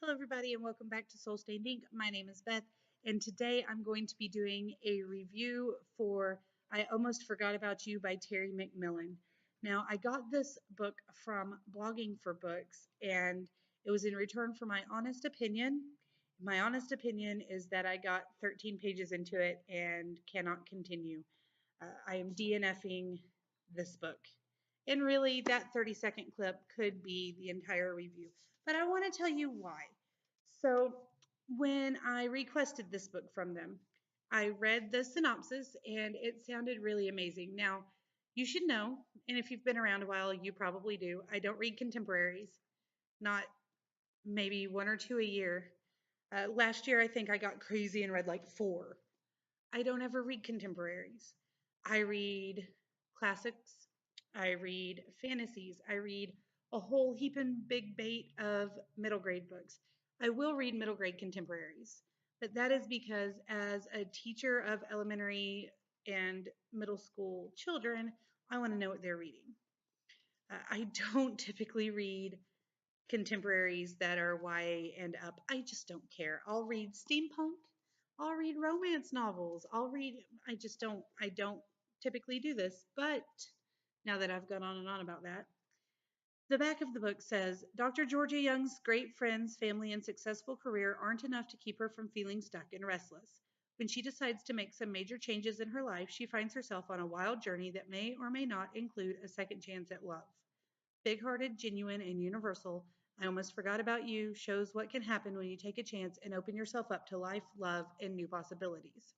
Hello, everybody, and welcome back to Soul Stained Ink. My name is Beth, and today I'm going to be doing a review for I Almost Forgot About You by Terry McMillan. Now, I got this book from Blogging for Books, and it was in return for my honest opinion. My honest opinion is that I got 13 pages into it and cannot continue. I am DNFing this book. And really, that 30-second clip could be the entire review. But I want to tell you why. So, when I requested this book from them, I read the synopsis and it sounded really amazing. Now, you should know, and if you've been around a while, you probably do. I don't read contemporaries, not maybe one or two a year. Last year, I think I got crazy and read like four. I don't ever read contemporaries. I read classics. I read fantasies. I read a whole heap and big bait of middle grade books. I will read middle grade contemporaries, but that is because as a teacher of elementary and middle school children, I want to know what they're reading. I don't typically read contemporaries that are YA and up. I just don't care. I'll read steampunk. I'll read romance novels. I don't typically do this, but now that I've gone on and on about that, the back of the book says Dr. Georgia Young's great friends, family, and successful career aren't enough to keep her from feeling stuck and restless. When she decides to make some major changes in her life, she finds herself on a wild journey that may or may not include a second chance at love. Big hearted, genuine, and universal, I Almost Forgot About You shows what can happen when you take a chance and open yourself up to life, love, and new possibilities.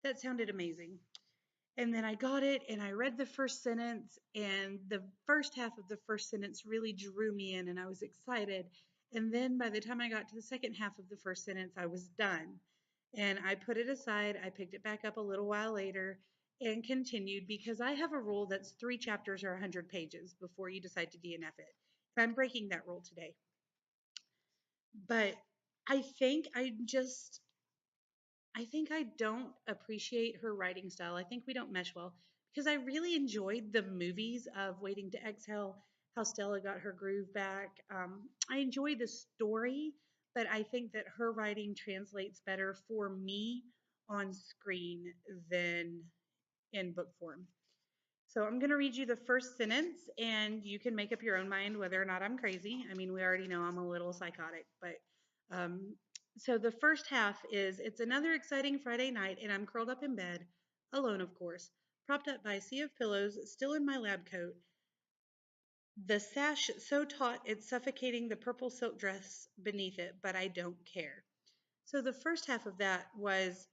That sounded amazing. And then I got it and I read the first sentence, and the first half of the first sentence really drew me in, and I was excited. And then by the time I got to the second half of the first sentence, I was done. And I put it aside. I picked it back up a little while later and continued because I have a rule that's 3 chapters or 100 pages before you decide to DNF it. I'm breaking that rule today. But I think I don't appreciate her writing style. I think we don't mesh well because I really enjoyed the movies of Waiting to Exhale, how Stella got her groove back. I enjoy the story, but I think that her writing translates better for me on screen than in book form. So I'm going to read you the first sentence, and you can make up your own mind whether or not I'm crazy. I mean, we already know I'm a little psychotic, but so the first half is it's another exciting Friday night, and I'm curled up in bed, alone, of course, propped up by a sea of pillows, still in my lab coat. The sash so taut it's suffocating the purple silk dress beneath it, but I don't care. So the first half of that was,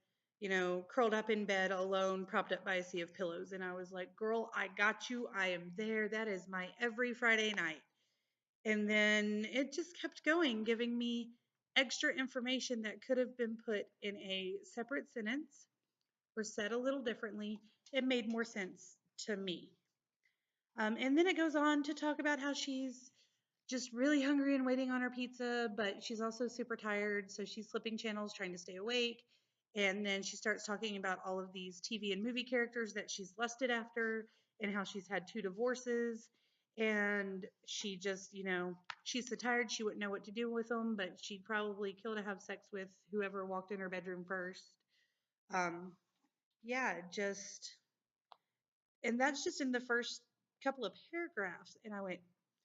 curled up in bed alone, propped up by a sea of pillows. And I was like, girl, I got you. I am there. That is my every Friday night. And then it just kept going, giving me extra information that could have been put in a separate sentence or said a little differently. It made more sense to me. And then it goes on to talk about how she's just really hungry and waiting on her pizza, but she's also super tired, so she's flipping channels trying to stay awake. And then she starts talking about all of these TV and movie characters that she's lusted after and how she's had 2 divorces. And she just, she's so tired she wouldn't know what to do with them, but she'd probably kill to have sex with whoever walked in her bedroom first. Um, yeah, and that's just in the first couple of paragraphs. And I went,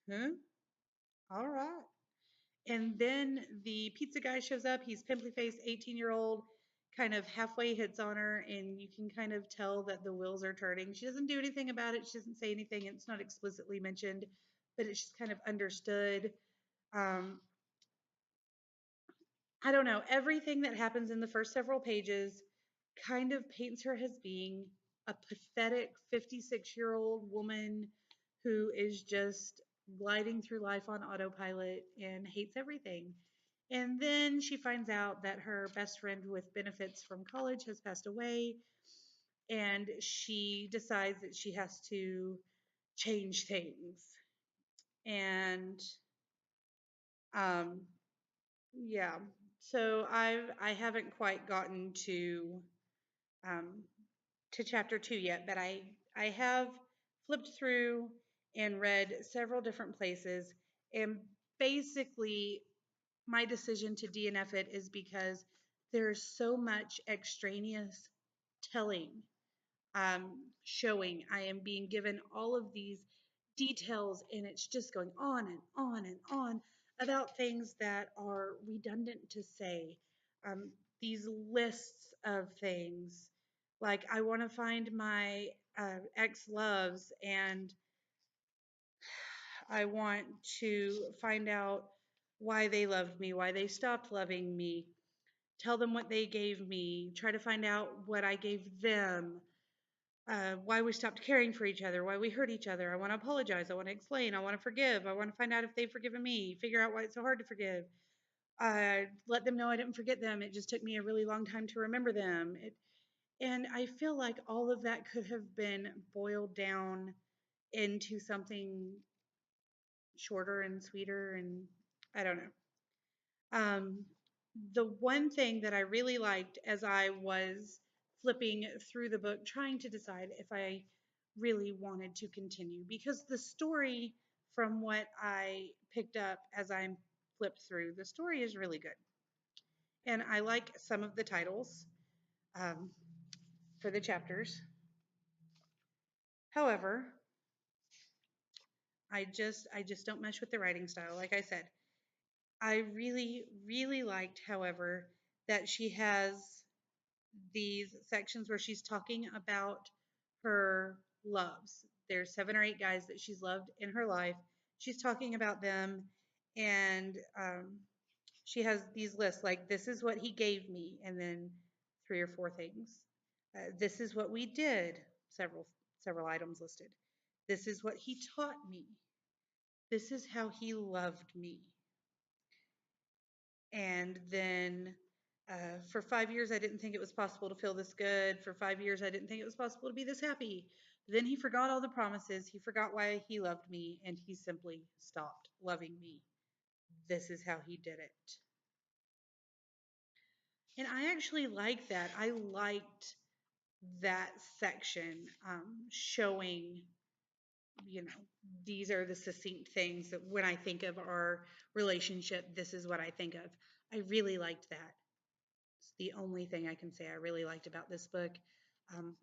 huh? All right. And then the pizza guy shows up. He's pimply faced, 18-year-old, kind of halfway hits on her, and you can kind of tell that the wheels are turning. She doesn't do anything about it. She doesn't say anything. It's not explicitly mentioned, but it's just kind of understood. Um, I don't know. Everything that happens in the first several pages kind of paints her as being a pathetic 56-year-old woman who is just gliding through life on autopilot and hates everything. And then she finds out that her best friend with benefits from college has passed away, and she decides that she has to change things. And um, yeah, so I haven't quite gotten um, to chapter 2 yet, but I have flipped through and read several different places, and basically my decision to DNF it is because there's so much extraneous telling, showing. I am being given all of these details, and it's just going on and on and on about things that are redundant to say. Um, these lists of things, like I want to find my ex loves, and I want to find out why they loved me, why they stopped loving me, tell them what they gave me, try to find out what I gave them, why we stopped caring for each other, why we hurt each other. I want to apologize. I want to explain. I want to forgive. I want to find out if they've forgiven me, figure out why it's so hard to forgive. Let them know I didn't forget them. It just took me a really long time to remember them. And I feel like all of that could have been boiled down into something shorter and sweeter, and I don't know. Um, the one thing that I really liked as I was flipping through the book, trying to decide if I really wanted to continue, because the story, from what I picked up as I flipped through, the story is really good. And I like some of the titles um, for the chapters. However, I just don't mesh with the writing style, like I said. I really, really liked, however, that she has these sections where she's talking about her loves. There's 7 or 8 guys that she's loved in her life. She's talking about them, and she has these lists like, this is what he gave me, and then 3 or 4 things. This is what we did, several items listed. This is what he taught me. This is how he loved me. And then for 5 years, I didn't think it was possible to feel this good. For 5 years, I didn't think it was possible to be this happy. Then he forgot all the promises. He forgot why he loved me, and he simply stopped loving me. This is how he did it. And I actually like that. I liked that section, showing, you know, these are the succinct things that when I think of our relationship, this is what I think of. I really liked that. It's the only thing I can say I really liked about this book. Um,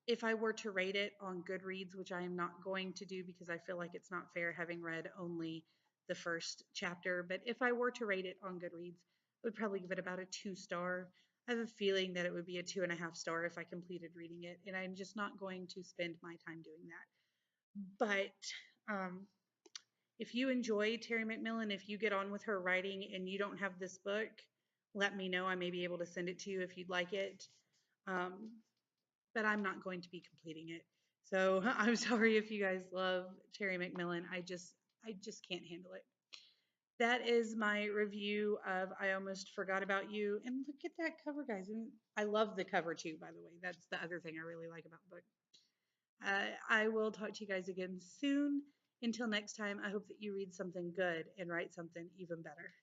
if I were to rate it on Goodreads, which I am not going to do because I feel like it's not fair having read only the first chapter, but if I were to rate it on Goodreads, I would probably give it about a 2 star. I have a feeling that it would be a 2.5 star if I completed reading it, and I'm just not going to spend my time doing that. But if you enjoy Terry McMillan, if you get on with her writing and you don't have this book, let me know. I may be able to send it to you if you'd like it. Um, but I'm not going to be completing it. So I'm sorry if you guys love Terry McMillan. I just can't handle it. That is my review of I Almost Forgot About You. And look at that cover, guys. And I love the cover too, by the way. That's the other thing I really like about the book. I will talk to you guys again soon. Until next time, I hope that you read something good and write something even better.